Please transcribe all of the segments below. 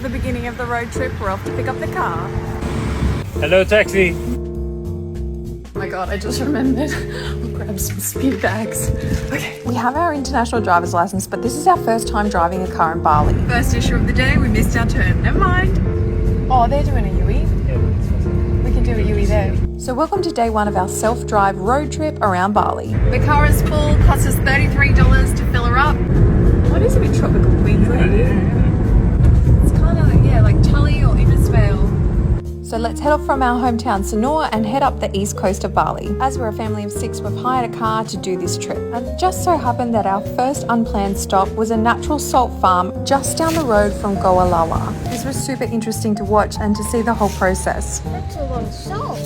the beginning of the road trip. We're off to pick up the car. Hello, taxi. Oh my god, I just remembered. I'll grab some spew bags. Okay. We have our international driver's license, but this is our first time driving a car in Bali. First issue of the day, we missed our turn. Never mind. Oh, they're doing a Yui. We can do a Yui there. So welcome to day one of our self-drive road trip around Bali. The car is full, cost us $33 to fill her up. What is it with tropical Queensland? It's kind of, like Tully or Innisfail. So let's head off from our hometown Sanur and head up the east coast of Bali. As we're a family of 6, we've hired a car to do this trip. And it just so happened that our first unplanned stop was a natural salt farm just down the road from Goa Lawa. This was super interesting to watch and to see the whole process. That's a lot of salt.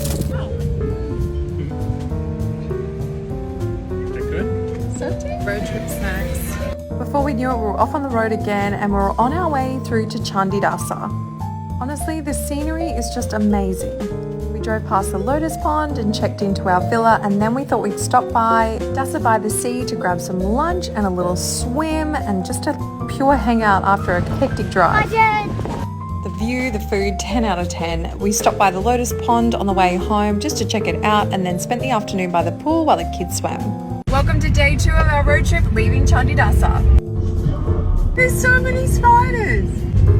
Road trip snacks. Before we knew it, we were off on the road again and we were on our way through to Candi Dasa. Honestly, the scenery is just amazing. We drove past the lotus pond and checked into our villa, and then we thought we'd stop by Dasa by the sea to grab some lunch and a little swim and just a pure hangout after a hectic drive. The view, the food, 10 out of 10. We stopped by the lotus pond on the way home just to check it out and then spent the afternoon by the pool while the kids swam. Welcome to day 2 of our road trip leaving Candi Dasa. There's so many spiders.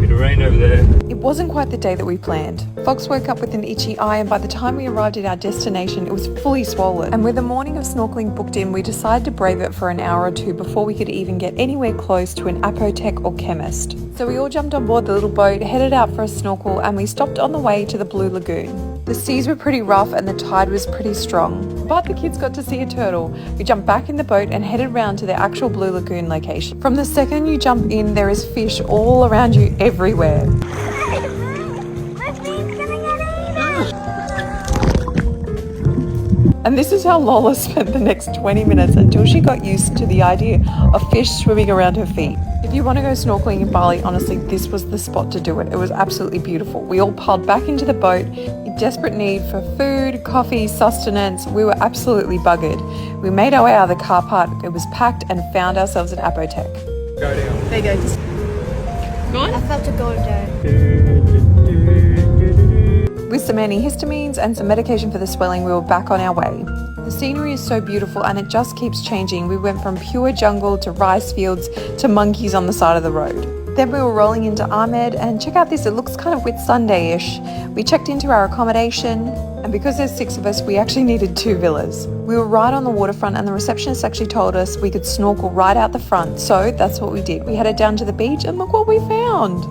Bit of rain over there. It wasn't quite the day that we planned. Fox woke up with an itchy eye, and by the time we arrived at our destination, it was fully swollen. And with a morning of snorkeling booked in, we decided to brave it for an hour or two before we could even get anywhere close to an apothec or chemist. So we all jumped on board the little boat, headed out for a snorkel, and we stopped on the way to the Blue Lagoon. The seas were pretty rough and the tide was pretty strong, but the kids got to see a turtle. We jumped back in the boat and headed round to the actual Blue Lagoon location. From the second you jump in, there is fish all around you everywhere. And this is how Lola spent the next 20 minutes until she got used to the idea of fish swimming around her feet. If you want to go snorkeling in Bali, honestly, this was the spot to do it. It was absolutely beautiful. We all piled back into the boat in desperate need for food, coffee, sustenance. We were absolutely buggered. We made our way out of the car park. It was packed and found ourselves an apothec. Go down. There you go. Just go on. I felt to go down. With some antihistamines and some medication for the swelling, we were back on our way. The scenery is so beautiful and it just keeps changing. We went from pure jungle to rice fields to monkeys on the side of the road. Then we were rolling into Ahmed, and check out this, it looks kind of Whitsunday-ish. We checked into our accommodation, and because there's 6 of us, we actually needed 2 villas. We were right on the waterfront and the receptionist actually told us we could snorkel right out the front, so that's what we did. We headed down to the beach and look what we found.